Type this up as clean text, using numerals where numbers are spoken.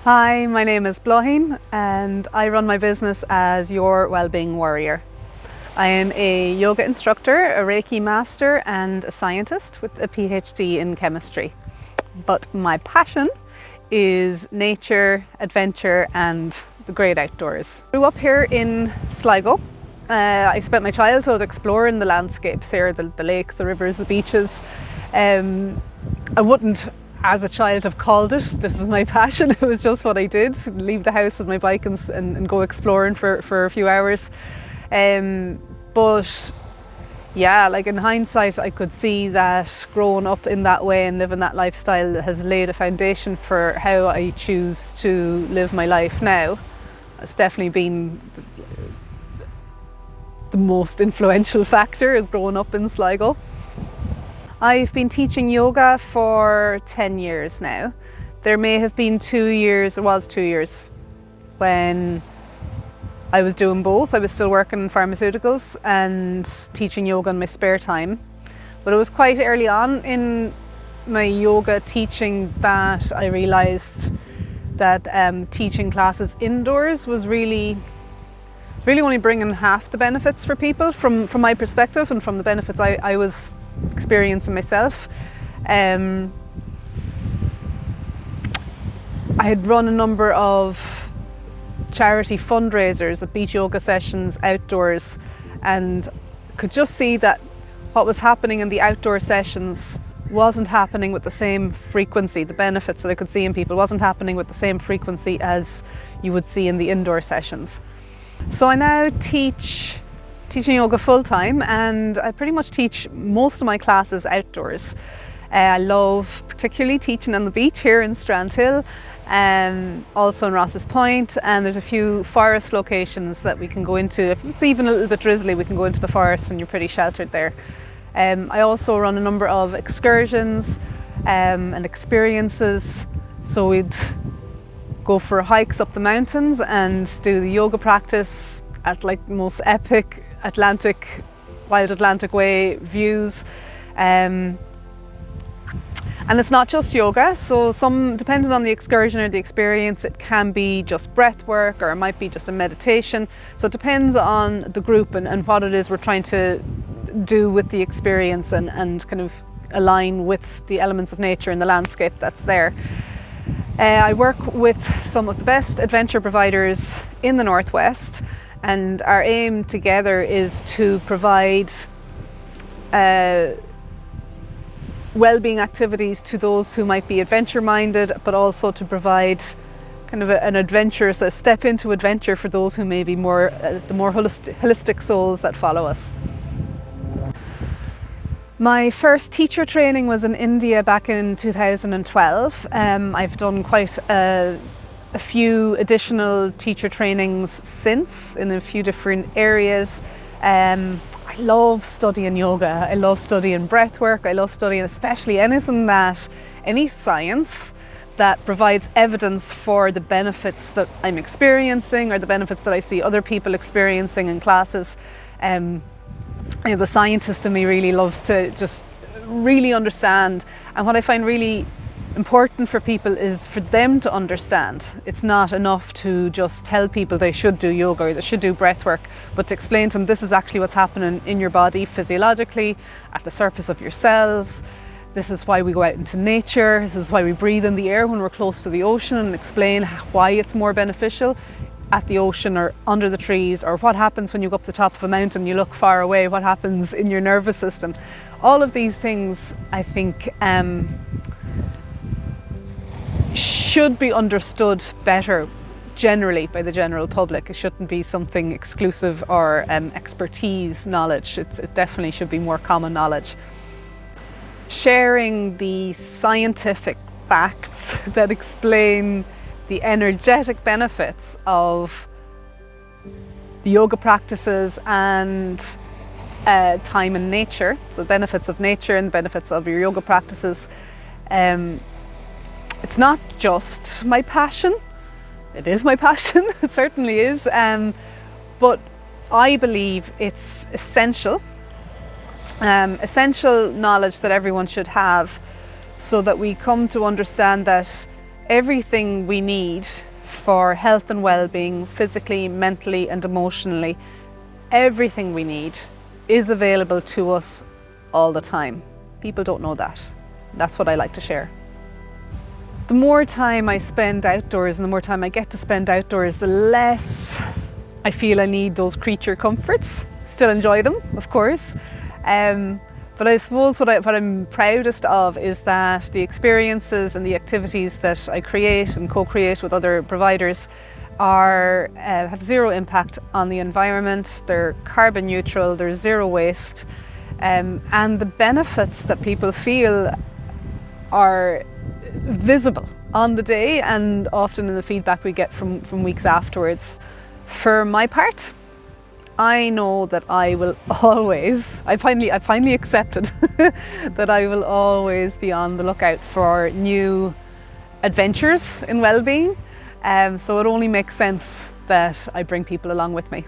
Hi, my name is Blahin and I run my business as your Wellbeing Warrior. I am a yoga instructor, a Reiki master and a scientist with a PhD in chemistry. But my passion is nature, adventure and the great outdoors. I grew up here in Sligo. I spent my childhood exploring the landscapes here, the lakes, the rivers, the beaches. I wouldn't as a child have called it, this is my passion. It was just what I did, leave the house with my bike and go exploring for a few hours. But yeah, like in hindsight, I could see that growing up in that way and living that lifestyle has laid a foundation for how I choose to live my life now. It's definitely been the most influential factor is growing up in Sligo. I've been teaching yoga for 10 years now. There may have been 2 years, it was 2 years, when I was doing both. I was still working in pharmaceuticals and teaching yoga in my spare time. But it was quite early on in my yoga teaching that I realised that teaching classes indoors was really only bringing half the benefits for people from my perspective and from the benefits I was experiencing myself. I had run a number of charity fundraisers at beach yoga sessions outdoors and could just see that what was happening in the outdoor sessions wasn't happening with the same frequency. The benefits that I could see in people wasn't happening with the same frequency as you would see in the indoor sessions. So I now teaching yoga full-time and I pretty much teach most of my classes outdoors. I love particularly teaching on the beach here in Strandhill, also in Ross's Point, and there's a few forest locations that we can go into. If it's even a little bit drizzly, we can go into the forest and you're pretty sheltered there. I also run a number of excursions and experiences, so we'd go for hikes up the mountains and do the yoga practice at like the most epic wild Atlantic way views. And it's not just yoga, so depending on the excursion or the experience, it can be just breath work or it might be just a meditation. So it depends on the group and what it is we're trying to do with the experience and kind of align with the elements of nature and the landscape that's there. I work with some of the best adventure providers in the Northwest, and our aim together is to provide well-being activities to those who might be adventure-minded, but also to provide kind of a step into adventure for those who may be the more holistic souls that follow us. My first teacher training was in India back in 2012. I've done quite a few additional teacher trainings since in a few different areas. I love studying yoga, I love studying breath work, I love studying especially any science that provides evidence for the benefits that I'm experiencing or the benefits that I see other people experiencing in classes. The scientist in me really loves to just really understand, and what I find really important for people is for them to understand. It's not enough to just tell people they should do yoga or they should do breath work, but to explain to them this is actually what's happening in your body physiologically, at the surface of your cells. This is why we go out into nature, this is why we breathe in the air when we're close to the ocean, and explain why it's more beneficial at the ocean or under the trees, or what happens when you go up the top of a mountain, you look far away, what happens in your nervous system. All of these things I think should be understood better generally by the general public. It shouldn't be something exclusive or expertise knowledge. It definitely should be more common knowledge. Sharing the scientific facts that explain the energetic benefits of the yoga practices and time in nature, so the benefits of nature and the benefits of your yoga practices. It's not just my passion, it is my passion, it certainly is, but I believe it's essential knowledge that everyone should have, so that we come to understand that everything we need for health and well-being, physically, mentally and emotionally, everything we need is available to us all the time. People don't know that. That's what I like to share. The more time I spend outdoors and the more time I get to spend outdoors, the less I feel I need those creature comforts. Still enjoy them, of course. But I suppose what I'm proudest of is that the experiences and the activities that I create and co-create with other providers have zero impact on the environment. They're carbon neutral, they're zero waste, and the benefits that people feel are visible on the day and often in the feedback we get from weeks afterwards. For my part, I know that I will always, I finally accepted that I will always be on the lookout for new adventures in well-being. So it only makes sense that I bring people along with me.